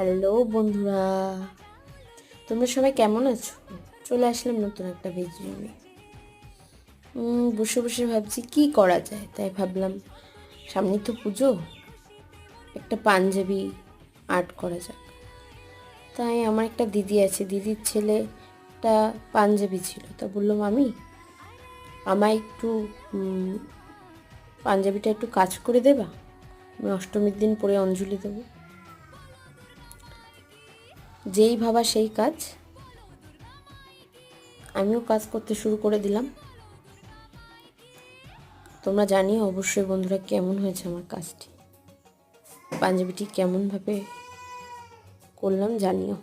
Hello বন্ধুরা, তোমরা সবাই কেমন আছো? চলে আসলাম নতুন একটা ভিডিও নিয়ে। বসে বসে ভাবছি কি করা যায়, তাই ভাবলাম সামনেই তো পুজো, একটা পাঞ্জাবি আর্ট করা যাক। তাই আমার একটা দিদি আছে, দিদির ছেলে একটা পাঞ্জাবি ছিল, তা বললাম আমায় একটু পাঞ্জাবিটা একটু কাজ করে দেবা, আমি অষ্টমীর দিন পরে অঞ্জলি দেবো। যেই ভাবা সেই কাজ, আমিও কাজ করতে শুরু করে দিলাম। তোমরা জানিও অবশ্যই বন্ধুরা কেমন হয়েছে আমার কাজটি, পাঞ্জাবিটি কেমনভাবে করলাম জানিও।